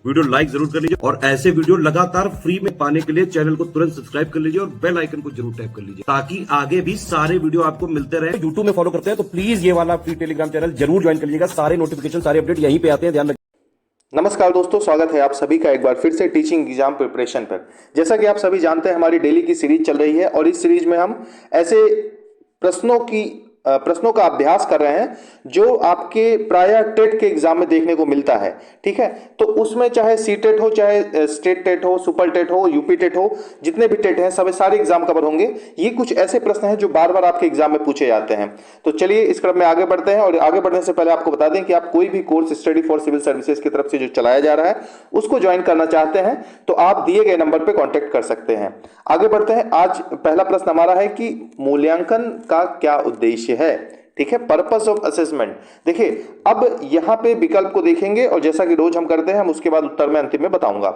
Video like जरूर कर लीजिए और ऐसे वीडियो लगातार फ्री में पाने के लिए चैनल को तुरंत सब्सक्राइब कर लीजिए और बेल आइकन को जरूर टैप कर लीजिए ताकि आगे भी सारे वीडियो आपको मिलते रहे। यूट्यूब में फॉलो करते हैं तो प्लीज ये वाला फ्री टेलीग्राम चैनल जरूर ज्वाइन कर लीजिएगा। सारे नोटिफिकेशन सारे अपडेट यहीं पे आते हैं, ध्यान रखिए। नमस्कार दोस्तों, स्वागत है आप सभी का एक बार फिर से टीचिंग एग्जाम प्रिपरेशन पर। जैसा कि आप सभी जानते हैं, हमारी डेली की सीरीज चल रही है और इस सीरीज में हम ऐसे प्रश्नों का अभ्यास कर रहे हैं जो आपके प्राय टेट के एग्जाम में देखने को मिलता है। ठीक है, तो उसमें चाहे सी टेट हो, चाहे स्टेट टेट हो, सुपर टेट हो, यूपी टेट हो, जितने भी टेट हैं सब सारे एग्जाम कवर होंगे। ये कुछ ऐसे प्रश्न हैं जो बार बार आपके एग्जाम में पूछे जाते हैं। तो चलिए इस क्रम में आगे बढ़ते हैं और आगे बढ़ने से पहले आपको बता दें कि आप कोई भी course study for civil services की तरफ से जो चलाया जा रहा है उसको ज्वाइन करना चाहते हैं तो आप दिए गए नंबर पर कॉन्टेक्ट कर सकते हैं। आगे बढ़ते हैं। आज पहला प्रश्न हमारा है कि मूल्यांकन का क्या उद्देश्य है। ठीक है, पर्पस ऑफ असेसमेंट। देखिए, अब यहां पे विकल्प को देखेंगे और जैसा कि रोज हम करते हैं, हम उसके बाद उत्तर में अंतिम में बताऊंगा।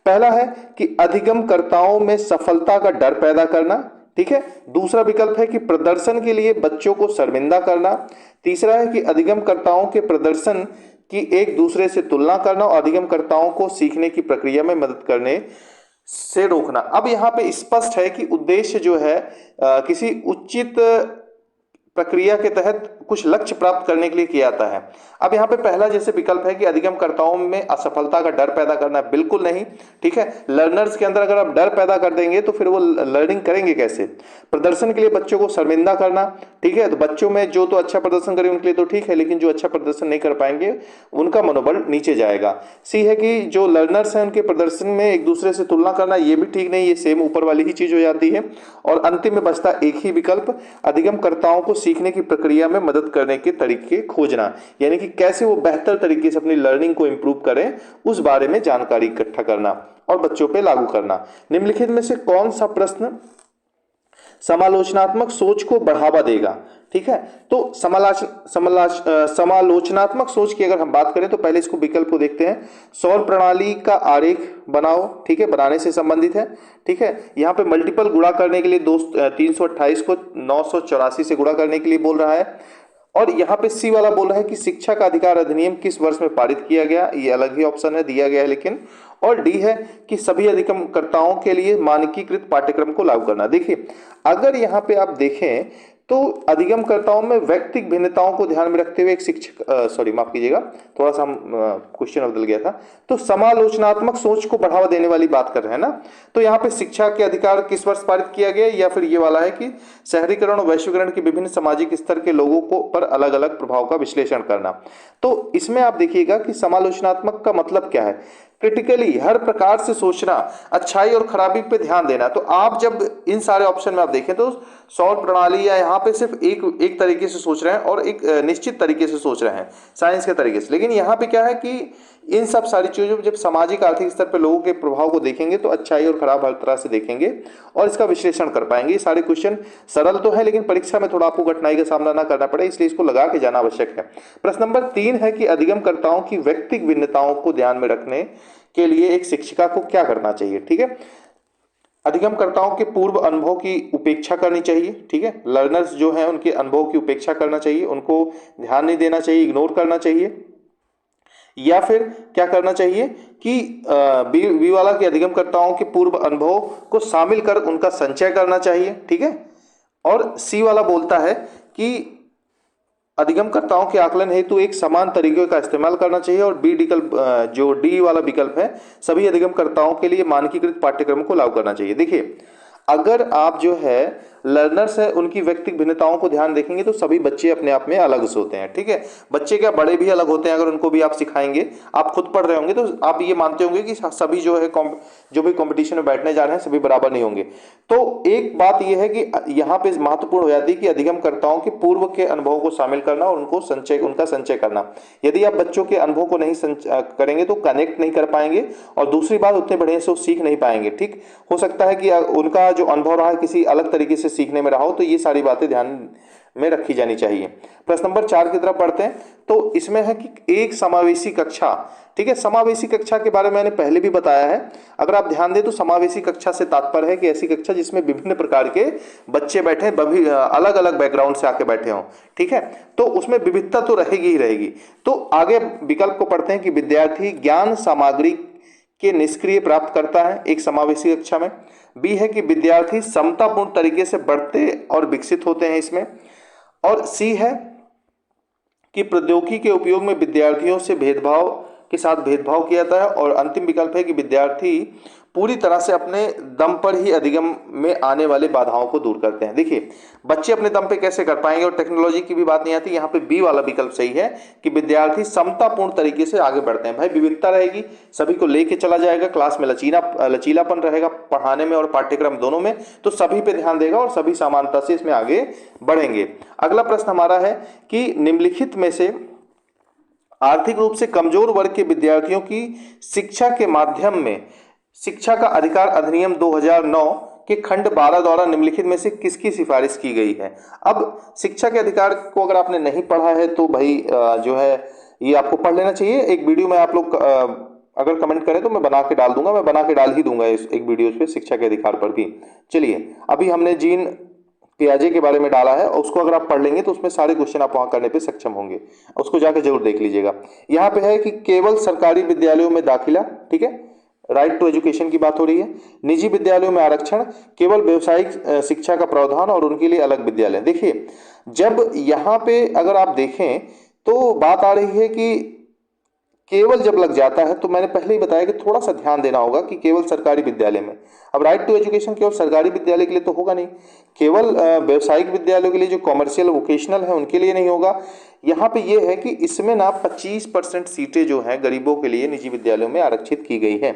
पहला है कि अधिगमकर्ताओं में सफलता का डर पैदा करना। ठीक है, दूसरा विकल्प है कि प्रदर्शन के लिए बच्चों को शर्मिंदा करना। तीसरा है कि अधिगमकर्ताओं के प्रदर्शन की एक दूसरे से तुलना करना और अधिगमकर्ताओं को सीखने की प्रक्रिया में मदद करने से रोकना। अब यहां पे स्पष्ट है कि उद्देश्य जो है किसी उचित प्रक्रिया के तहत कुछ लक्ष्य प्राप्त करने के लिए किया जाता है। अब यहाँ पे पहला जैसे विकल्प है कि अधिगमकर्ताओं में असफलता का डर पैदा करना, बिल्कुल नहीं। ठीक है, लर्नर्स के अंदर अगर आप डर पैदा कर देंगे तो फिर वो लर्निंग करेंगे कैसे। प्रदर्शन के लिए बच्चों को शर्मिंदा करना। ठीक है, तो बच्चों में जो तो अच्छा प्रदर्शन करे उनके लिए तो ठीक है, लेकिन जो अच्छा प्रदर्शन नहीं कर पाएंगे उनका मनोबल नीचे जाएगा। सी है कि जो लर्नर्स हैं उनके प्रदर्शन में एक दूसरे से तुलना करना, ये भी ठीक नहीं, ये सेम ऊपर वाली ही चीज हो जाती है। और अंतिम में बचता एक ही विकल्प, अधिगमकर्ताओं को सीखने की प्रक्रिया में मदद करने के तरीके खोजना, यानी कि कैसे वो बेहतर तरीके से अपनी लर्निंग को इंप्रूव करें उस बारे में जानकारी इकट्ठा करना और बच्चों पे लागू करना। निम्नलिखित में से कौन सा प्रश्न समालोचनात्मक सोच को बढ़ावा देगा। ठीक है, तो समालोचनात्मक सोच की अगर हम बात करें तो पहले इसको विकल्प को देखते हैं। सौर प्रणाली का आरेख बनाओ। ठीक है, बनाने से संबंधित है। ठीक है, यहाँ पे मल्टीपल गुणा करने के लिए 328 को 984 से गुणा करने के लिए बोल रहा है। और यहाँ पे सी वाला बोल रहा है कि शिक्षा का अधिकार अधिनियम किस वर्ष में पारित किया गया, ये अलग ही ऑप्शन है, दिया गया है लेकिन। और डी है कि सभी अधिगमकर्ताओं के लिए मानकीकृत पाठ्यक्रम को लागू करना। देखिए, अगर यहाँ पे आप देखें तो अधिगमकर्ताओं में व्यक्तिगत भिन्नताओं को ध्यान में रखते हुए एक शिक्षक माफ कीजिएगा, थोड़ा सा क्वेश्चन बदल गया था। तो समालोचनात्मक सोच को बढ़ावा देने वाली बात कर रहे हैं ना, तो यहाँ पे शिक्षा के अधिकार किस वर्ष पारित किया गया, या फिर ये वाला है कि शहरीकरण और वैश्वीकरण के विभिन्न सामाजिक स्तर के लोगों को पर अलग अलग प्रभाव का विश्लेषण करना। तो इसमें आप देखिएगा कि समालोचनात्मक का मतलब क्या है, क्रिटिकली हर प्रकार से सोचना, अच्छाई और खराबी पे ध्यान देना। तो आप जब इन सारे ऑप्शन में आप देखें तो सौर प्रणाली या यहाँ पे सिर्फ एक तरीके से सोच रहे हैं और एक निश्चित तरीके से सोच रहे हैं साइंस के तरीके से, लेकिन यहाँ पे क्या है कि इन सब सारी चीजों जब सामाजिक आर्थिक स्तर पर लोगों के प्रभाव को देखेंगे तो अच्छाई और खराब हर तरह से देखेंगे और इसका विश्लेषण कर पाएंगे। ये सारे क्वेश्चन सरल तो है लेकिन परीक्षा में थोड़ा आपको कठिनाई का सामना ना करना पड़े, इसलिए इसको लगा के जाना आवश्यक है। प्रश्न नंबर 3 है कि अधिगमकर्ताओं की व्यक्तिगत भिन्नताओं को ध्यान में रखने के लिए एक शिक्षिका को क्या करना चाहिए। ठीक है, अधिगमकर्ताओं के पूर्व अनुभव की उपेक्षा करनी चाहिए। ठीक है, लर्नर्स जो हैं उनके अनुभव की उपेक्षा करना चाहिए, उनको ध्यान नहीं देना चाहिए, इग्नोर करना चाहिए। या फिर क्या करना चाहिए कि बी वाला के अधिगमकर्ताओं के पूर्व अनुभव को शामिल कर उनका संचय करना चाहिए। ठीक है, और सी वाला बोलता है कि अधिगमकर्ताओं के आकलन हेतु एक समान तरीके का इस्तेमाल करना चाहिए। और बी विकल्प जो डी वाला विकल्प है, सभी अधिगमकर्ताओं के लिए मानकीकृत पाठ्यक्रम को लागू करना चाहिए। देखिए, अगर आप जो है लर्नर्स है उनकी व्यक्तिगत भिन्नताओं को ध्यान देखेंगे तो सभी बच्चे अपने आप में अलग से होते हैं। ठीक है, बच्चे क्या बड़े भी अलग होते हैं, अगर उनको भी आप सिखाएंगे, आप खुद पढ़ रहे होंगे तो आप ये मानते होंगे कि सभी जो है जो भी कंपटीशन में बैठने जा रहे हैं सभी बराबर नहीं होंगे। तो एक बात यह है कि यहाँ पे महत्वपूर्ण हो जाती है कि अधिगमकर्ताओं के पूर्व के अनुभव को शामिल करना और उनका संचय करना। यदि आप बच्चों के अनुभव को नहीं करेंगे तो कनेक्ट नहीं कर पाएंगे और दूसरी बात उतने बढ़िया से वो सीख नहीं पाएंगे। ठीक, हो सकता है कि उनका जो अनुभव रहा है किसी अलग तरीके से सीखने में रहा हो, तो ये सारी बातें ध्यान में रखी जानी चाहिए। प्रश्न नंबर 4 की तरफ बढ़ते हैं। तो इसमें है कि एक समावेशी कक्षा। ठीक है, समावेशी कक्षा के बारे में मैंने पहले भी बताया है। अगर आप ध्यान दें तो समावेशी कक्षा से तात्पर्य है कि ऐसी कक्षा जिसमें विभिन्न प्रकार के बच्चे बैठे, अलग अलग बैकग्राउंड से आके बैठे हों। ठीक है, तो उसमें विविधता तो रहेगी ही रहेगी। तो आगे विकल्प को पढ़ते हैं कि विद्यार्थी ज्ञान सामग्री के निष्क्रिय प्राप्त करता है एक समावेशी कक्षा में। बी है कि विद्यार्थी समतापूर्ण तरीके से बढ़ते और विकसित होते हैं इसमें। और सी है कि प्रौद्योगिकी के उपयोग में विद्यार्थियों से भेदभाव किया जाता है। और अंतिम विकल्प है कि विद्यार्थी पूरी तरह से अपने दम पर ही अधिगम में आने वाले बाधाओं को दूर करते हैं। देखिए, बच्चे अपने दम पे कैसे कर पाएंगे, और टेक्नोलॉजी की भी बात नहीं आती। यहाँ पे बी वाला विकल्प सही है कि विद्यार्थी समतापूर्ण तरीके से आगे बढ़ते हैं। भाई विविधता रहेगी, सभी को लेके चला जाएगा, क्लास में लचीलापन रहेगा पढ़ाने में और पाठ्यक्रम दोनों में, तो सभी पे ध्यान देगा और सभी समानता से इसमें आगे बढ़ेंगे। अगला प्रश्न हमारा है कि निम्नलिखित में से आर्थिक रूप से कमजोर वर्ग के विद्यार्थियों की शिक्षा के माध्यम में शिक्षा का अधिकार अधिनियम 2009 के खंड 12 द्वारा निम्नलिखित में से किसकी सिफारिश की गई है। अब शिक्षा के अधिकार को अगर आपने नहीं पढ़ा है तो भाई जो है ये आपको पढ़ लेना चाहिए। एक वीडियो में आप लोग अगर कमेंट करें तो मैं बना के डाल दूंगा, मैं बना के डाल ही दूंगा इस एक वीडियो पे शिक्षा के अधिकार पर भी। चलिए, अभी हमने जीन पियाजे के बारे में डाला है, और उसको अगर आप पढ़ लेंगे तो उसमें सारे क्वेश्चन आप वहां करने पे सक्षम होंगे, उसको जाके जरूर देख लीजिएगा। यहाँ पे है कि केवल सरकारी विद्यालयों में दाखिला, ठीक है, राइट टू एजुकेशन की बात हो रही है। निजी विद्यालयों में आरक्षण, केवल व्यवसायिक शिक्षा का प्रावधान और उनके लिए अलग विद्यालय। देखिए, जब यहाँ पे अगर आप देखें तो बात आ रही है कि केवल जब लग जाता है तो मैंने पहले ही बताया कि थोड़ा सा ध्यान देना होगा कि केवल सरकारी विद्यालय में। अब राइट टू एजुकेशन केवल सरकारी विद्यालय के लिए तो होगा नहीं, केवल व्यवसायिक विद्यालयों के लिए जो कॉमर्शियल वोकेशनल है उनके लिए नहीं होगा। यहाँ पे ये है कि इसमें ना 25% सीटें जो हैं गरीबों के लिए निजी विद्यालयों में आरक्षित की गई है।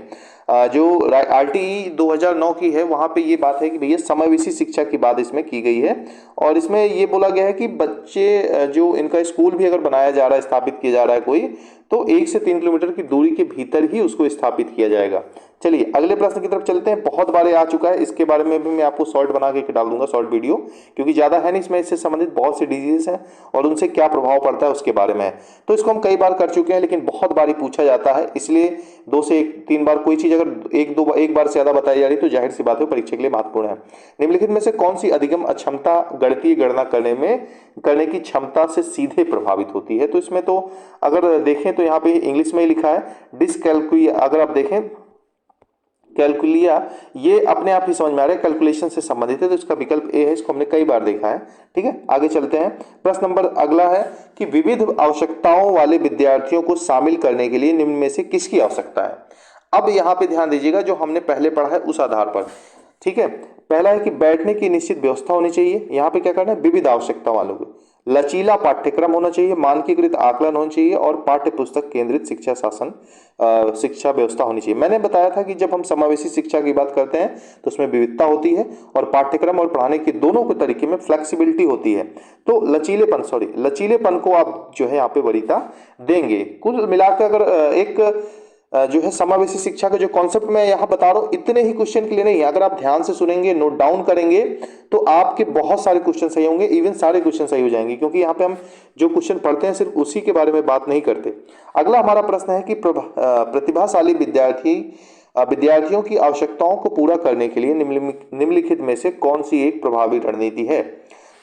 जो RTE 2009 की है वहाँ पे ये बात है कि भैया समावेशी शिक्षा की बात इसमें की गई है। और इसमें ये बोला गया है कि बच्चे जो इनका स्कूल भी अगर बनाया जा रहा है, स्थापित किया जा रहा है कोई, तो 1 से 3 किलोमीटर की दूरी के भीतर ही उसको स्थापित किया जाएगा। चलिए अगले प्रश्न की तरफ चलते हैं। बहुत बार आ चुका है, इसके बारे में भी मैं आपको शॉर्ट बना के डाल दूंगा, शॉर्ट वीडियो, क्योंकि ज़्यादा है नहीं इसमें, इससे संबंधित बहुत सी डिजीजेस हैं और उनसे क्या प्रभाव पड़ता है उसके बारे में है। तो इसको हम कई बार कर चुके हैं, लेकिन बहुत बार पूछा जाता है, इसलिए 2 से 3 बार कोई चीज़ अगर एक बार से ज़्यादा बताई जा रही तो जाहिर सी बात है परीक्षा के लिए महत्वपूर्ण है। निम्नलिखित में से कौन सी अधिगम अक्षमता गणितीय गणना करने की क्षमता से सीधे प्रभावित होती है। तो इसमें तो अगर देखें तो यहाँ पे इंग्लिश में ही लिखा है डिसकैलकुलिया। अगर आप देखें कैलकुलिया, ये अपने आप ही समझ में आ रहा है कैलकुलेशन से संबंधित है, तो इसका विकल्प ए है। इसको हमने कई बार देखा है। ठीक है, आगे चलते हैं। प्रश्न नंबर अगला है कि विविध आवश्यकताओं वाले विद्यार्थियों को शामिल करने के लिए निम्न में से किसकी आवश्यकता है। अब यहाँ पे ध्यान दीजिएगा, जो हमने पहले पढ़ा है उस आधार पर। ठीक है, पहला है कि बैठने की निश्चित व्यवस्था होनी चाहिए। यहाँ पे क्या करना है, विविध आवश्यकता वालों को लचीला पाठ्यक्रम होना चाहिए, मानकीकृत आकलन होना चाहिए और पाठ्य पुस्तक केंद्रित शिक्षा व्यवस्था होनी चाहिए। मैंने बताया था कि जब हम समावेशी शिक्षा की बात करते हैं तो उसमें विविधता होती है और पाठ्यक्रम और पढ़ाने के दोनों के तरीके में फ्लेक्सिबिलिटी होती है। तो लचीलेपन को आप जो है यहाँ पे वरीयता देंगे। कुल मिलाकर अगर एक जो है समावेशी शिक्षा का जो कॉन्सेप्ट मैं यहाँ बता रहा हूँ, इतने ही क्वेश्चन के लिए नहीं है। अगर आप ध्यान से सुनेंगे, नोट डाउन करेंगे, तो आपके बहुत सारे क्वेश्चन सही होंगे, इवन सारे क्वेश्चन सही हो जाएंगे, क्योंकि यहाँ पे हम जो क्वेश्चन पढ़ते हैं सिर्फ उसी के बारे में बात नहीं करते। अगला हमारा प्रश्न है कि प्रतिभाशाली विद्यार्थियों की आवश्यकताओं को पूरा करने के लिए निम्नलिखित में से कौन सी एक प्रभावी रणनीति है।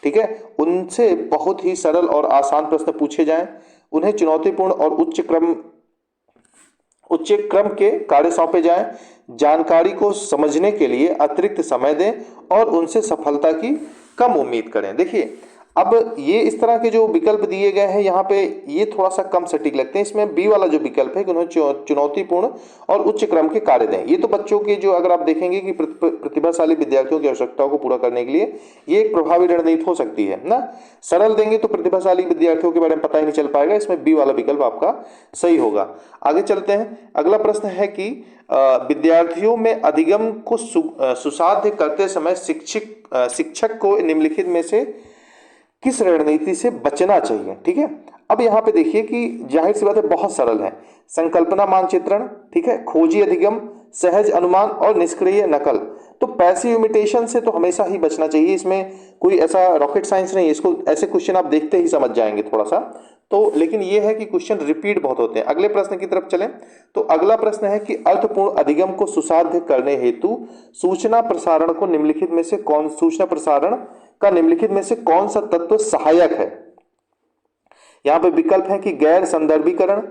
ठीक है, उनसे बहुत ही सरल और आसान प्रश्न पूछे जाएं, उन्हें चुनौतीपूर्ण और उच्च क्रम के कार्य सौंपे जाएं, जानकारी को समझने के लिए अतिरिक्त समय दें और उनसे सफलता की कम उम्मीद करें। देखिए, अब ये इस तरह के जो विकल्प दिए गए हैं यहाँ पे, ये थोड़ा सा कम सटीक लगते हैं। इसमें बी वाला जो विकल्प है कि उन्हें चुनौतीपूर्ण और उच्च क्रम के कार्य दें, ये तो बच्चों के जो अगर आप देखेंगे कि प्रतिभाशाली विद्यार्थियों की आवश्यकताओं को पूरा करने के लिए ये एक प्रभावी रणनीति हो सकती है ना। सरल देंगे तो प्रतिभाशाली विद्यार्थियों के बारे में पता ही नहीं चल पाएगा। इसमें बी वाला विकल्प आपका सही होगा। आगे चलते हैं। अगला प्रश्न है कि विद्यार्थियों में अधिगम को सुसाध्य करते समय शिक्षक को निम्नलिखित में से किस रणनीति से बचना चाहिए। ठीक है, अब यहाँ पे देखिए कि जाहिर सी बात है बहुत सरल है। संकल्पना मानचित्रण, ठीक है, खोजी अधिगम, सहज अनुमान और निष्क्रिय नकल। तो पैसिव इमिटेशन से तो हमेशा ही बचना चाहिए। इसमें कोई ऐसा रॉकेट साइंस नहीं है, इसको ऐसे क्वेश्चन आप देखते ही समझ जाएंगे थोड़ा सा तो। लेकिन ये है कि क्वेश्चन रिपीट बहुत होते हैं। अगले प्रश्न की तरफ चलें तो अगला प्रश्न है कि अर्थपूर्ण अधिगम को सुसाध्य करने हेतु सूचना प्रसारण का निम्नलिखित में से कौन सा तत्व सहायक है। यहां पे विकल्प है कि गैर संदर्भीकरण,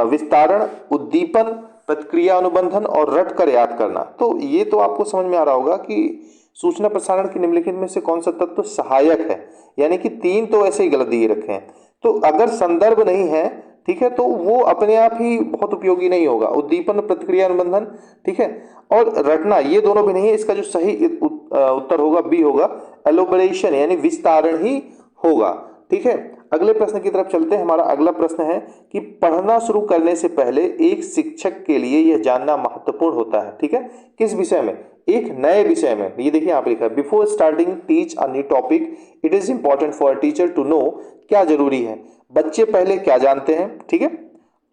विस्तारण, उद्दीपन, प्रतिक्रिया अनुबंधन और रट कर याद करना। तो ये तो आपको समझ में आ रहा होगा कि सूचना प्रसारण की निम्नलिखित में से कौन सा तत्व सहायक है, यानी कि 3 तो ऐसे ही गलत दिए रखे हैं। तो अगर संदर्भ नहीं है, ठीक है, तो वो अपने आप ही बहुत उपयोगी नहीं होगा। उद्दीपन, प्रतिक्रिया अनुबंधन, ठीक है, और रटना, ये दोनों भी नहीं है। इसका जो सही उत्तर होगा बी होगा, एलोबरेशन यानी विस्तारण ही होगा। ठीक है, अगले प्रश्न की तरफ चलते हैं। हमारा अगला प्रश्न है कि पढ़ना शुरू करने से पहले एक शिक्षक के लिए यह जानना महत्वपूर्ण होता है। ठीक है, किस विषय में? एक नए विषय में। ये देखिए यहाँ पे लिखा है, before starting teach a new topic it is important for a teacher to know. क्या जरूरी है? बच्चे पहले क्या जानते हैं? ठीक है।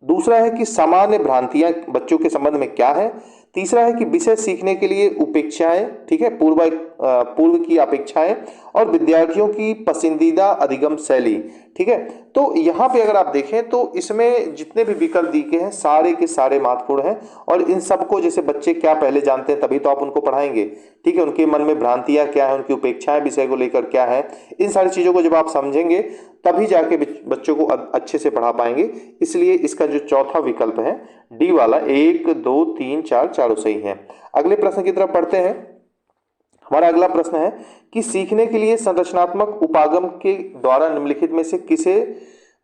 दूसरा है कि सामान्य भ्रांतियां बच्चों के संबंध में क्या है। तीसरा है कि विषय सीखने के लिए उपेक्षाएं, ठीक है, पूर्व की अपेक्षाएं, और विद्यार्थियों की पसंदीदा अधिगम शैली। ठीक है, तो यहाँ पे अगर आप देखें तो इसमें जितने भी विकल्प दिए हैं सारे के सारे महत्वपूर्ण हैं, और इन सबको जैसे बच्चे क्या पहले जानते हैं तभी तो आप उनको पढ़ाएंगे। ठीक है, उनके मन में भ्रांतियां क्या है, उनकी उपेक्षाएं विषय को लेकर क्या है, इन सारी चीजों को जब आप समझेंगे तभी जाके बच्चों को अच्छे से पढ़ा पाएंगे। इसलिए इसका जो चौथा विकल्प है डी वाला, 1 2 3 4 चारों सही है। अगले प्रश्न की तरफ पढ़ते हैं। हमारा अगला प्रश्न है कि सीखने के लिए संरचनात्मक उपागम के द्वारा निम्नलिखित में से किसे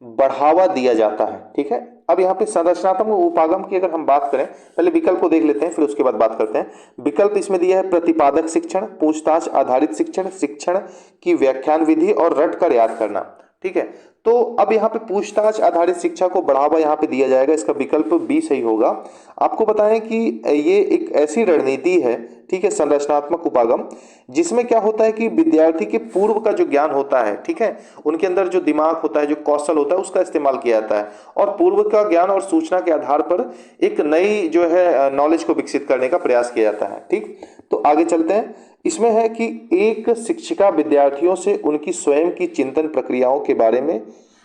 बढ़ावा दिया जाता है? ठीक है, अब यहाँ पे संरचनात्मक उपागम की अगर हम बात करें, पहले विकल्प को देख लेते हैं फिर उसके बाद बात करते हैं। विकल्प इसमें दिया है प्रतिपादक शिक्षण, पूछताछ आधारित शिक्षण, शिक्षण की व्याख्यान विधि और रट कर याद करना। ठीक है, तो अब यहाँ पे पूछताछ आधारित शिक्षा को बढ़ावा यहाँ पे दिया जाएगा, इसका विकल्प बी सही होगा। आपको बताएं कि ये एक ऐसी रणनीति है, ठीक है, संरचनात्मक उपागम, जिसमें क्या होता है कि विद्यार्थी के पूर्व का जो ज्ञान होता है, ठीक है, उनके अंदर जो दिमाग होता है, जो कौशल होता है, उसका इस्तेमाल किया जाता है, और पूर्व का ज्ञान और सूचना के आधार पर एक नई जो है नॉलेज को विकसित करने का प्रयास किया जाता है। ठीक, तो आगे चलते हैं। इसमें है कि एक शिक्षिका विद्यार्थियों से उनकी स्वयं की चिंतन प्रक्रियाओं के बारे में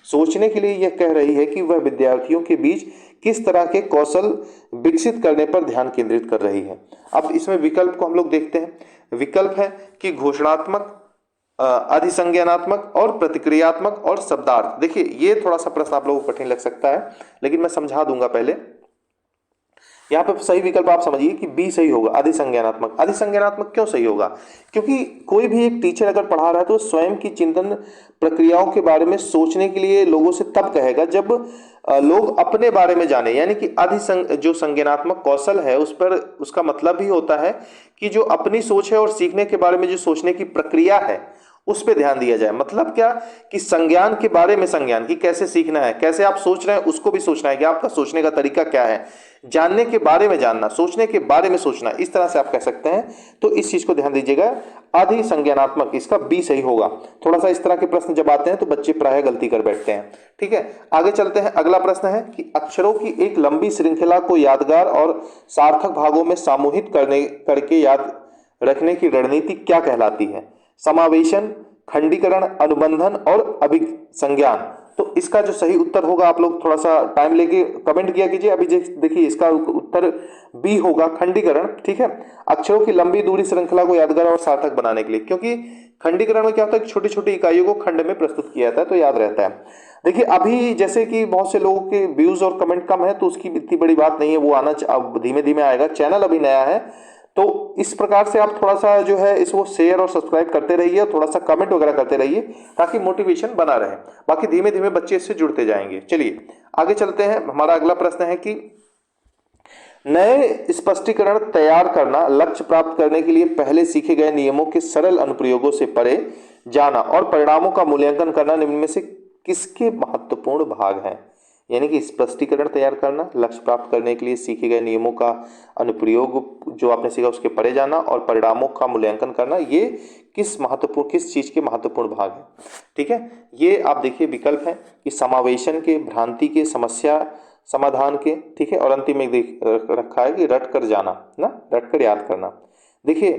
सोचने के लिए यह कह रही है कि वह विद्यार्थियों के बीच किस तरह के कौशल विकसित करने पर ध्यान केंद्रित कर रही है। अब इसमें विकल्प को हम लोग देखते हैं। विकल्प है कि घोषणात्मक, अधिसंज्ञानात्मक और प्रतिक्रियात्मक और शब्दार्थ। देखिए ये थोड़ा सा प्रश्न आप लोगों को कठिन लग सकता है, लेकिन मैं समझा दूंगा। पहले यहाँ पे सही विकल्प आप समझिए कि बी सही होगा, अधिसंज्ञानात्मक। अधिसंज्ञानात्मक क्यों सही होगा? क्योंकि कोई भी एक टीचर अगर पढ़ा रहा है तो स्वयं की चिंतन प्रक्रियाओं के बारे में सोचने के लिए लोगों से तब कहेगा जब लोग अपने बारे में जाने, यानी कि जो संज्ञानात्मक कौशल है उस पर, उसका मतलब ही होता है कि जो अपनी सोच है और सीखने के बारे में जो सोचने की प्रक्रिया है उस पर ध्यान दिया जाए। मतलब क्या कि संज्ञान के बारे में संज्ञान की कैसे सीखना है, कैसे आप सोच रहे हैं उसको भी सोचना है कि आपका सोचने का तरीका क्या है, जानने के बारे में जानना, सोचने के बारे में सोचना, इस तरह से आप कह सकते हैं। तो इस चीज को ध्यान दीजिएगा, अधिसंज्ञानात्मक, इसका बी सही होगा। थोड़ा सा इस तरह के प्रश्न जब आते हैं तो बच्चे प्रायः गलती कर बैठते हैं। ठीक है, आगे चलते हैं। अगला प्रश्न है कि अक्षरों की एक लंबी श्रृंखला को यादगार और सार्थक भागों में समूहित करके याद रखने की रणनीति क्या कहलाती है? समावेशन, खंडीकरण, अनुबंधन और अभिसंज्ञान। तो इसका जो सही उत्तर होगा, आप लोग थोड़ा सा टाइम लेके कमेंट किया कीजिए। अभी देखिए इसका उत्तर बी होगा, खंडीकरण। ठीक है, अक्षरों की लंबी दूरी श्रृंखला को यादगार और सार्थक बनाने के लिए, क्योंकि खंडीकरण में क्या होता है, छोटी छोटी इकाइयों को खंड में प्रस्तुत किया जाता है तो याद रहता है। देखिए अभी जैसे कि बहुत से लोगों के व्यूज और कमेंट कम है तो उसकी इतनी बड़ी बात नहीं है, वो आना अब धीमे धीमे आएगा। चैनल अभी नया है तो इस प्रकार से आप थोड़ा सा जो है इसको शेयर और सब्सक्राइब करते रहिए और थोड़ा सा कमेंट वगैरह करते रहिए ताकि मोटिवेशन बना रहे। बाकी धीमे धीमे बच्चे इससे जुड़ते जाएंगे। चलिए आगे चलते हैं। हमारा अगला प्रश्न है कि नए स्पष्टीकरण तैयार करना, लक्ष्य प्राप्त करने के लिए पहले सीखे गए नियमों के सरल अनुप्रयोगों से परे जाना और परिणामों का मूल्यांकन करना निम्न में से किसके महत्वपूर्ण भाग हैं? यानी कि स्पष्टीकरण तैयार करना, लक्ष्य प्राप्त करने के लिए सीखे गए नियमों का अनुप्रयोग जो आपने सीखा उसके परे जाना और परिणामों का मूल्यांकन करना, ये किस चीज के महत्वपूर्ण भाग है? ठीक है, ये आप देखिए विकल्प है कि समावेशन के, भ्रांति के, समस्या समाधान के, ठीक है, और अंतिम में देख रखा है कि रट कर जाना ना, रट कर याद करना। देखिए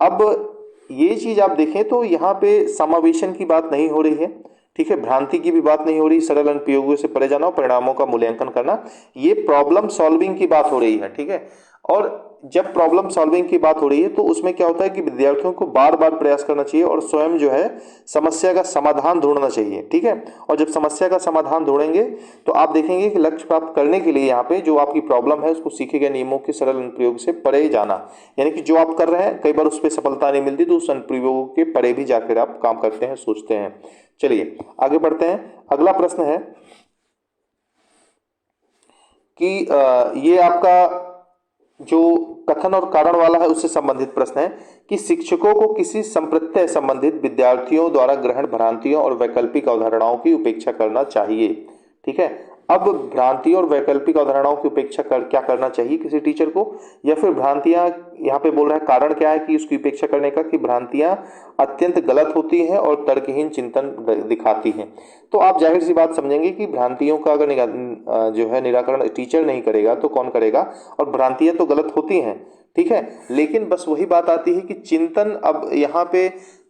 अब ये चीज आप देखें तो यहाँ पे समावेशन की बात नहीं हो रही है, ठीक है, भ्रांति की भी बात नहीं हो रही, सरल अनुप्रयोगों से परे जाना और परिणामों का मूल्यांकन करना, ये प्रॉब्लम सॉल्विंग की बात हो रही है। ठीक है, और जब प्रॉब्लम सॉल्विंग की बात हो रही है तो उसमें क्या होता है कि विद्यार्थियों को बार बार प्रयास करना चाहिए और स्वयं जो है समस्या का समाधान ढूंढना चाहिए, ठीक है। और जब समस्या का समाधान ढूंढेंगे तो आप देखेंगे कि लक्ष्य प्राप्त करने के लिए यहाँ पे जो आपकी प्रॉब्लम है उसको सीखे गए नियमों के सरल अनुप्रयोग से परे जाना, यानी कि जो आप कर रहे हैं कई बार उस पर सफलता नहीं मिलती तो उस अनुप्रयोगों के परे भी जाकर आप काम करते हैं, सोचते हैं। चलिए आगे बढ़ते हैं। अगला प्रश्न है कि ये आपका जो कथन और कारण वाला है उससे संबंधित प्रश्न है कि शिक्षकों को किसी संप्रत्यय संबंधित विद्यार्थियों द्वारा ग्रहण भ्रांतियों और वैकल्पिक अवधारणाओं की उपेक्षा करना चाहिए, ठीक है। अब भ्रांतियों और वैकल्पिक अवधारणाओं की उपेक्षा क्या करना चाहिए किसी टीचर को, या फिर भ्रांतियां यहाँ पे बोल रहा है कारण क्या है कि उसकी उपेक्षा करने का, कि भ्रांतियां अत्यंत गलत होती हैं और तर्कहीन चिंतन दिखाती हैं। तो आप जाहिर सी बात समझेंगे कि भ्रांतियों का अगर जो है निराकरण टीचर नहीं करेगा तो कौन करेगा, और भ्रांतियां तो गलत होती हैं, ठीक है। लेकिन बस वही बात आती है कि चिंतन, अब यहाँ पे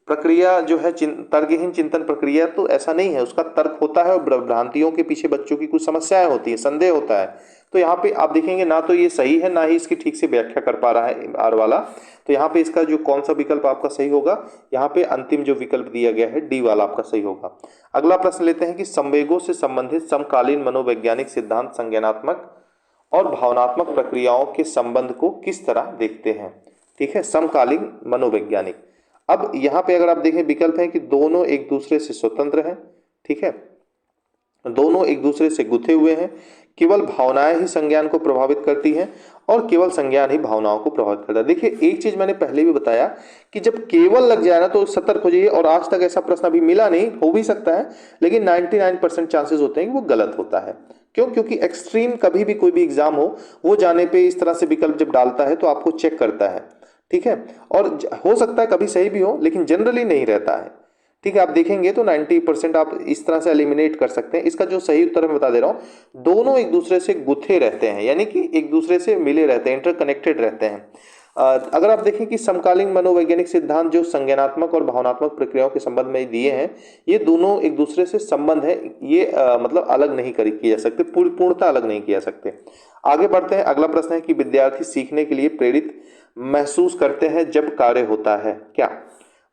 प्रक्रिया जो है तर्कहीन चिंतन प्रक्रिया, तो ऐसा नहीं है, उसका तर्क होता है और भ्रांतियों के पीछे बच्चों की कुछ समस्याएं होती है, संदेह होता है। तो यहाँ पे आप देखेंगे ना तो ये सही है ना ही इसकी ठीक से व्याख्या कर पा रहा है आर वाला। तो यहाँ पे इसका जो कौन सा विकल्प आपका सही होगा, यहाँ पे अंतिम जो विकल्प दिया गया है डी वाला आपका सही होगा। अगला प्रश्न लेते हैं कि संवेगों से संबंधित समकालीन मनोवैज्ञानिक सिद्धांत संज्ञानात्मक और भावनात्मक प्रक्रियाओं के संबंध को किस तरह देखते हैं, ठीक है। समकालीन मनोवैज्ञानिक, अब यहाँ पे अगर आप देखें विकल्प है कि दोनों एक दूसरे से स्वतंत्र हैं, ठीक है, दोनों एक दूसरे से गुथे हुए हैं, केवल भावनाएं ही संज्ञान को प्रभावित करती हैं और केवल संज्ञान ही भावनाओं को प्रभावित करता है। देखिए एक चीज मैंने पहले भी बताया कि जब केवल लग जाए ना तो सतर्क हो जाइए, और आज तक ऐसा प्रश्न अभी मिला नहीं, हो भी सकता है लेकिन 99% चांसेस होते हैं कि वो गलत होता है। क्यों? क्योंकि एक्सट्रीम कभी भी कोई भी एग्जाम हो वो जाने पे इस तरह से विकल्प जब डालता है तो आपको चेक करता है, ठीक है। और हो सकता है कभी सही भी हो लेकिन जनरली नहीं रहता है, ठीक है। आप देखेंगे तो 90% आप इस तरह से एलिमिनेट कर सकते हैं। इसका जो सही उत्तर मैं बता दे रहा हूं, दोनों एक दूसरे से गुथे रहते हैं, यानी कि एक दूसरे से मिले रहते हैं, इंटरकनेक्टेड रहते हैं। अगर आप देखें कि समकालीन मनोवैज्ञानिक सिद्धांत जो संज्ञानात्मक और भावनात्मक प्रक्रियाओं के संबंध में दिए हैं, ये दोनों एक दूसरे से संबंध है, ये मतलब अलग नहीं किए जा सकते, पूर्णतः अलग नहीं किए जा सकते। आगे बढ़ते हैं। अगला प्रश्न है कि विद्यार्थी सीखने के लिए प्रेरित महसूस करते हैं जब कार्य होता है क्या,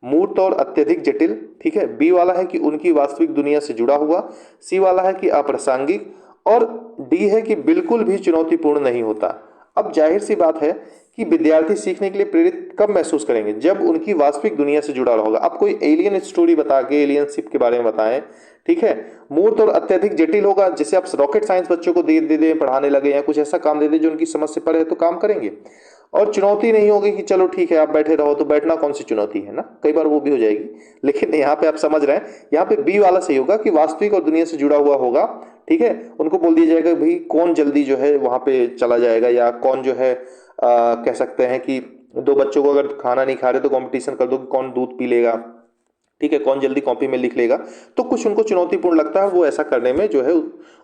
मूर्त और अत्यधिक जटिल, ठीक है। बी वाला है कि उनकी वास्तविक दुनिया से जुड़ा हुआ, सी वाला है कि अप्रासंगिक, और डी है कि बिल्कुल भी चुनौतीपूर्ण नहीं होता। अब जाहिर सी बात है कि विद्यार्थी सीखने के लिए प्रेरित कब महसूस करेंगे, जब उनकी वास्तविक दुनिया से जुड़ा होगा। अब कोई एलियन स्टोरी बता के एलियनशिप के बारे में बताएं, ठीक है। मूर्त और अत्यधिक जटिल होगा, जैसे आप रॉकेट साइंस बच्चों को दे दे पढ़ाने लगे या कुछ ऐसा काम दे दे जो उनकी समझ से परे है तो काम करेंगे। और चुनौती नहीं होगी कि चलो ठीक है आप बैठे रहो, तो बैठना कौन सी चुनौती है ना, कई बार वो भी हो जाएगी। लेकिन यहाँ पे आप समझ रहे हैं, यहाँ पे बी वाला सही होगा कि वास्तविक और दुनिया से जुड़ा हुआ होगा, ठीक है। उनको बोल दिया जाएगा भाई कौन जल्दी जो है वहां पे चला जाएगा, या कौन जो है कह सकते हैं कि दो बच्चों को अगर खाना नहीं खा रहे तो कंपटीशन कर दो कि कौन दूध पी लेगा, ठीक है, कौन जल्दी कॉपी में लिख लेगा। तो कुछ उनको चुनौतीपूर्ण लगता है, वो ऐसा करने में जो है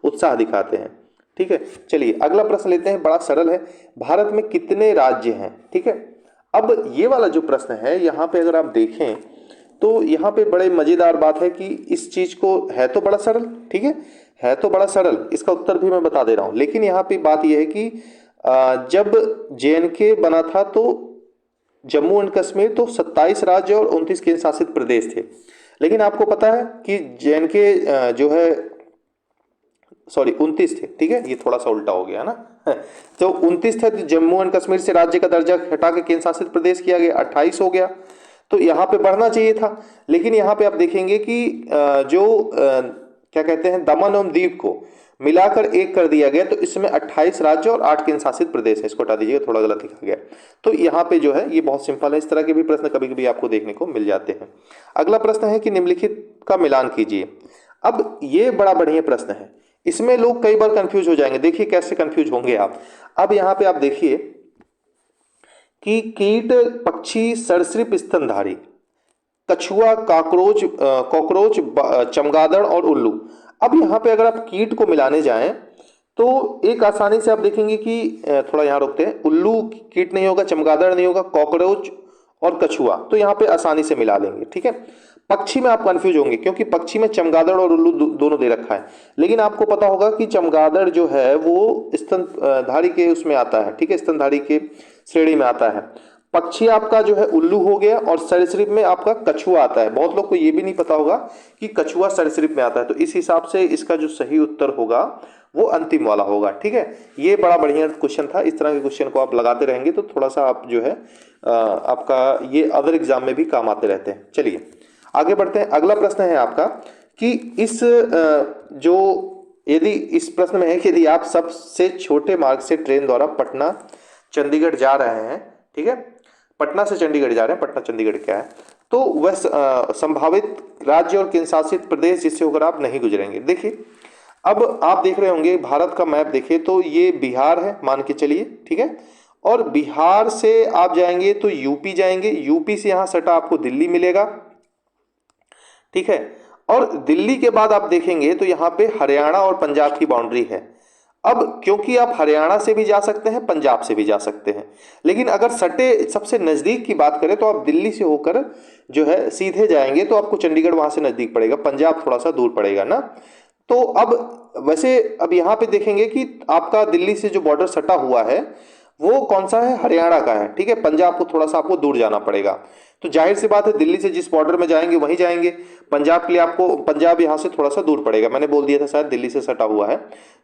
उत्साह दिखाते हैं, ठीक है। चलिए अगला प्रश्न लेते हैं, बड़ा सरल है। भारत में कितने राज्य हैं, ठीक है। अब ये वाला जो प्रश्न है यहाँ पे अगर आप देखें तो यहाँ पे बड़े मजेदार बात है कि इस चीज को है तो बड़ा सरल, ठीक है तो बड़ा सरल, इसका उत्तर भी मैं बता दे रहा हूं। लेकिन यहाँ पे बात यह है कि जब JNK बना था तो जम्मू एंड कश्मीर तो 27 राज्य और 29 केंद्र शासित प्रदेश थे। लेकिन आपको पता है कि JNK जो है 29 थे, ठीक है, ये थोड़ा सा उल्टा हो गया ना। तो 29 थे, तो जम्मू एंड कश्मीर से राज्य का दर्जा हटा के केंद्र शासित प्रदेश किया गया, 28 हो गया। तो यहाँ पे बढ़ना चाहिए था, लेकिन यहाँ पे आप देखेंगे कि जो क्या कहते हैं दमन और दीव को मिलाकर एक कर दिया गया, तो इसमें 28 राज्य और 8 केंद्र शासित प्रदेश है। इसको हटा दीजिएगा, थोड़ा गलत लिखा गया। तो यहाँ पे जो है ये बहुत सिंपल है, इस तरह के भी प्रश्न कभी कभी आपको देखने को मिल जाते हैं। अगला प्रश्न है कि निम्नलिखित का मिलान कीजिए। अब ये बड़ा बढ़िया प्रश्न है, इसमें लोग कई बार कंफ्यूज हो जाएंगे। देखिए कैसे कंफ्यूज होंगे आप। अब यहाँ पे आप देखिए कि कीट, पक्षी, सरीसृप, स्तनधारी, कछुआ, कॉकरोच, चमगादड़ और उल्लू। अब यहाँ पे अगर आप कीट को मिलाने जाएं तो एक आसानी से आप देखेंगे कि थोड़ा यहाँ रोकते हैं, उल्लू कीट नहीं होगा, चमगादड़ नहीं होगा, कॉकरोच और कछुआ, तो यहाँ पे आसानी से मिला लेंगे, ठीक है। पक्षी में आप कंफ्यूज होंगे क्योंकि पक्षी में चमगादड़ और उल्लू दोनों दे रखा है, लेकिन आपको पता होगा कि चमगादड़ जो है वो स्तनधारी के उसमें आता है, ठीक है, स्तनधारी के श्रेणी में आता है। पक्षी आपका जो है उल्लू हो गया और सरीसृप में आपका कछुआ आता है। बहुत लोग को ये भी नहीं पता होगा कि कछुआ सरीसृप में आता है, तो इस हिसाब से इसका जो सही उत्तर होगा वो अंतिम वाला होगा, ठीक है। ये बड़ा बढ़िया क्वेश्चन था। इस तरह के क्वेश्चन को आप लगाते रहेंगे तो थोड़ा सा आप जो है आपका ये अदर एग्जाम में भी काम आते रहते हैं। चलिए आगे बढ़ते हैं। अगला प्रश्न है आपका कि इस जो यदि इस प्रश्न में है कि यदि आप सबसे छोटे मार्ग से ट्रेन द्वारा पटना चंडीगढ़ जा रहे हैं, ठीक है, पटना से चंडीगढ़ जा रहे हैं, पटना चंडीगढ़ क्या है, तो वह संभावित राज्य और केंद्र शासित प्रदेश जिससे होकर आप नहीं गुजरेंगे। देखिए अब आप देख रहे होंगे भारत का मैप, देखिए तो ये बिहार है मान के चलिए, ठीक है, और बिहार से आप जाएंगे तो यूपी जाएंगे, यूपी से यहाँ सटा आपको दिल्ली मिलेगा, ठीक है, और दिल्ली के बाद आप देखेंगे तो यहाँ पे हरियाणा और पंजाब की बाउंड्री है। अब क्योंकि आप हरियाणा से भी जा सकते हैं, पंजाब से भी जा सकते हैं, लेकिन अगर सटे सबसे नज़दीक की बात करें तो आप दिल्ली से होकर जो है सीधे जाएंगे तो आपको चंडीगढ़ वहाँ से नज़दीक पड़ेगा, पंजाब थोड़ा सा दूर पड़ेगा ना। तो अब वैसे अब यहाँ पे देखेंगे कि आपका दिल्ली से जो बॉर्डर सटा हुआ है वो कौन सा है, हरियाणा का है, ठीक है, पंजाब को थोड़ा सा आपको दूर जाना पड़ेगा। तो जाहिर सी बात है दिल्ली से जिस बॉर्डर में जाएंगे वहीं जाएंगे, पंजाब के लिए आपको पंजाब यहाँ से थोड़ा सा दूर पड़ेगा, मैंने बोल दिया था शायद दिल्ली से सटा हुआ है।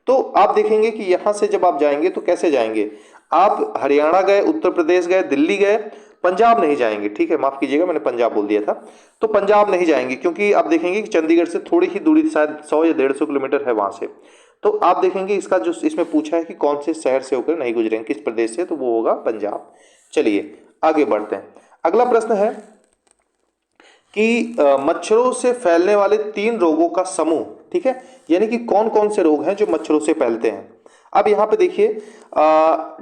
तो आप देखेंगे कि यहाँ से जब आप जाएंगे तो कैसे जाएंगे, आप हरियाणा गए, उत्तर प्रदेश गए, दिल्ली गए, पंजाब नहीं जाएंगे, ठीक है, माफ कीजिएगा मैंने पंजाब बोल दिया था, तो पंजाब नहीं जाएंगे क्योंकि आप देखेंगे कि चंडीगढ़ से थोड़ी ही दूरी शायद 100 या 150 किलोमीटर है वहां से। तो आप देखेंगे इसका जो इसमें पूछा है कि कौन से शहर से होकर नहीं गुजरेंगे, किस प्रदेश से, तो वो होगा पंजाब। चलिए आगे बढ़ते हैं। अगला प्रश्न है कि मच्छरों से फैलने वाले 3 रोगों का समूह, ठीक है, यानी कि कौन कौन से रोग हैं जो मच्छरों से फैलते हैं। अब यहाँ पे देखिए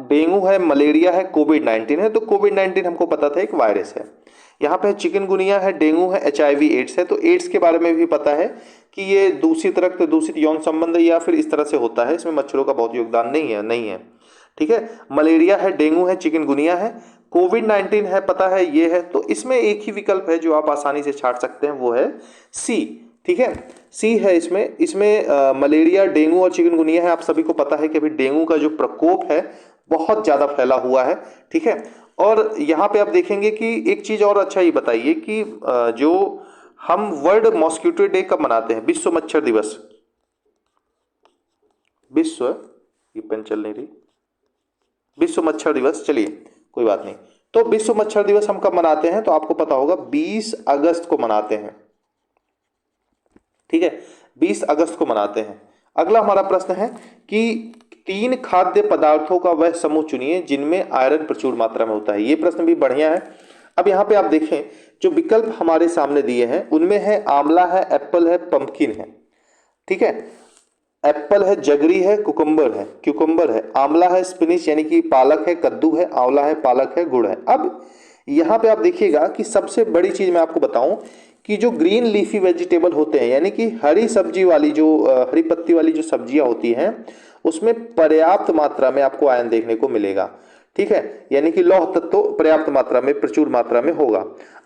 डेंगू है, मलेरिया है, कोविड-19 है। तो कोविड-19 हमको पता था एक वायरस है। यहाँ पे चिकनगुनिया है, डेंगू है, HIV एड्स है। तो एड्स के बारे में भी पता है कि ये दूषित रक्त, दूषित यौन संबंध या फिर इस तरह से होता है, इसमें मच्छरों का बहुत योगदान नहीं है, ठीक है। मलेरिया है, डेंगू है, चिकनगुनिया है, कोविड-19 है, पता है ये है। तो इसमें एक ही विकल्प है जो आप आसानी से छाट सकते हैं, वो है सी, ठीक है, सी है इसमें मलेरिया, डेंगू और चिकनगुनिया है। आप सभी को पता है कि अभी डेंगू का जो प्रकोप है बहुत ज़्यादा फैला हुआ है, ठीक है। और यहाँ पे आप देखेंगे कि एक चीज़ और अच्छा ये बताइए कि जो हम वर्ल्ड मॉस्किटो डे कब मनाते हैं, विश्व मच्छर दिवस, ये पेन चल नहीं रही, विश्व मच्छर दिवस, चलिए कोई बात नहीं। तो विश्व मच्छर दिवस हम कब मनाते हैं, तो आपको पता होगा 20 अगस्त को मनाते हैं, ठीक है, 20 अगस्त को मनाते हैं। अगला हमारा प्रश्न है कि 3 खाद्य पदार्थों का वह समूह चुनिए जिनमें आयरन प्रचुर मात्रा में होता है। ये प्रश्न भी बढ़िया है। अब यहाँ पे आप देखें जो विकल्प हमारे सामने दिए हैं उनमें है आंवला है, एप्पल है, पंपकिन है, ठीक है, एप्पल है, जगरी है, क्यूकम्बर है, आंवला है, स्पिनिच यानी कि पालक है, कद्दू है, आंवला है, पालक है, गुड़ है। अब यहाँ पे आप देखिएगा कि सबसे बड़ी चीज मैं आपको बताऊं कि जो ग्रीन लीफी वेजिटेबल होते हैं यानी कि हरी सब्जी वाली जो हरी पत्ती वाली जो सब्जियां होती हैं उसमें पर्याप्त मात्रा में आपको आयरन देखने को मिलेगा, ठीक है, यानी कि लौह तत्व तो पर्याप्त मात्रा में, प्रचुर मात्रा में होगा।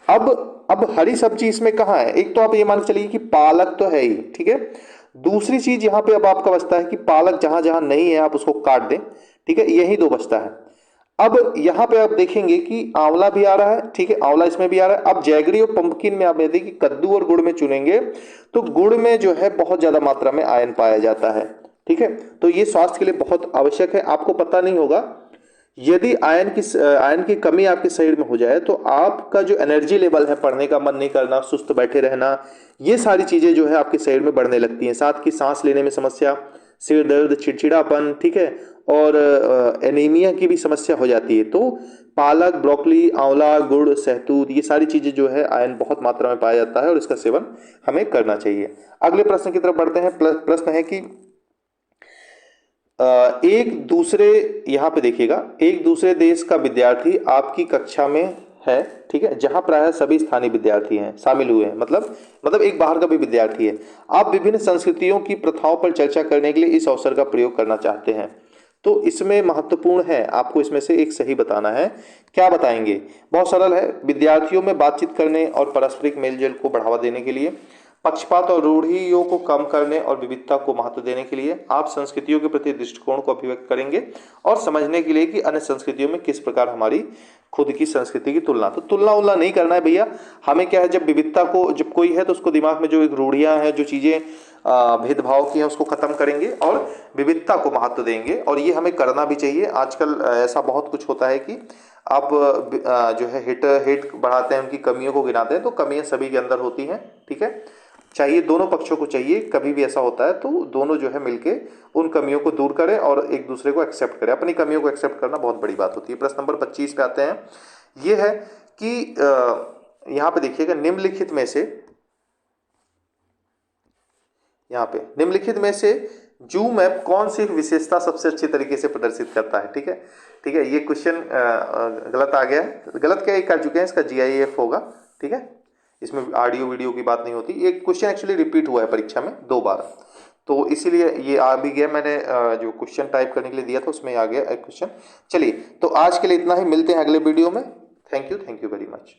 अब हरी सब्जी इसमें कहाँ है, एक तो आप ये मान के चलिए कि पालक तो है ही, ठीक है, दूसरी चीज यहाँ पे अब आपका बचता है कि पालक जहां जहां नहीं है आप उसको काट दें, ठीक है, यही 2 बचता है। अब यहाँ पे आप देखेंगे कि आंवला भी आ रहा है, ठीक है, आंवला इसमें भी आ रहा है। अब जैगरी और पंपकिन में आप देखिए कि कद्दू और गुड़ में चुनेंगे तो गुड़ में जो है बहुत ज्यादा मात्रा में आयरन पाया जाता है, ठीक है, तो ये स्वास्थ्य के लिए बहुत आवश्यक है। आपको पता नहीं होगा यदि आयरन की कमी आपके शरीर में हो जाए तो आपका जो एनर्जी लेवल है, पढ़ने का मन नहीं करना, सुस्त बैठे रहना, ये सारी चीजें जो है आपके शरीर में बढ़ने लगती हैं। साथ ही सांस लेने में समस्या, सिर दर्द, चिड़चिड़ापन, ठीक है, और एनीमिया की भी समस्या हो जाती है। तो पालक, ब्रोकली, आंवला, गुड़, सहतूत, ये सारी चीजें जो है आयरन बहुत मात्रा में पाया जाता है और इसका सेवन हमें करना चाहिए। अगले प्रश्न की तरफ बढ़ते हैं। प्रश्न है कि एक दूसरे, यहाँ पे देखिएगा, एक दूसरे देश का विद्यार्थी आपकी कक्षा में है, ठीक है, जहां प्रायः सभी स्थानीय विद्यार्थी हैं, शामिल हुए हैं, मतलब एक बाहर का भी विद्यार्थी है। आप विभिन्न संस्कृतियों की प्रथाओं पर चर्चा करने के लिए इस अवसर का प्रयोग करना चाहते हैं। तो इसमें महत्वपूर्ण है, आपको इसमें से एक सही बताना है। क्या बताएंगे? बहुत सरल है। विद्यार्थियों में बातचीत करने और पारस्परिक मेलजोल को बढ़ावा देने के लिए, पक्षपात और रूढ़ियों को कम करने और विविधता को महत्व देने के लिए, आप संस्कृतियों के प्रति दृष्टिकोण को अभिव्यक्त करेंगे और समझने के लिए कि अन्य संस्कृतियों में किस प्रकार हमारी खुद की संस्कृति की तुलना। तो तुलना उलना नहीं करना है भैया, हमें क्या है, जब विविधता को, जब कोई है तो उसको दिमाग में जो एक रूढ़ियां हैं, जो चीजें भेदभाव की हैं, उसको खत्म करेंगे और विविधता को महत्व देंगे। और ये हमें करना भी चाहिए। आजकल ऐसा बहुत कुछ होता है कि आप जो है हेट बढ़ाते हैं, उनकी कमियों को गिनाते हैं, तो कमियां सभी के अंदर होती हैं, ठीक है। चाहिए, दोनों पक्षों को चाहिए, कभी भी ऐसा होता है तो दोनों जो है मिलके उन कमियों को दूर करें और एक दूसरे को एक्सेप्ट करें। अपनी कमियों को एक्सेप्ट करना बहुत बड़ी बात होती है। प्रश्न नंबर 25 पे आते हैं। ये है कि यहाँ पे देखिएगा, निम्नलिखित में से जूम ऐप कौन सी विशेषता सबसे अच्छी तरीके से प्रदर्शित करता है? ठीक है, ठीक है। ये क्वेश्चन गलत आ गया है। गलत क्या कर चुके हैं, इसका GIF होगा, ठीक है। इसमें ऑडियो वीडियो की बात नहीं होती। ये क्वेश्चन एक्चुअली रिपीट हुआ है परीक्षा में 2 बार, तो इसीलिए ये आ भी गया। मैंने जो क्वेश्चन टाइप करने के लिए दिया था उसमें आ गया एक क्वेश्चन। चलिए, तो आज के लिए इतना ही, मिलते हैं अगले वीडियो में। Thank you very much.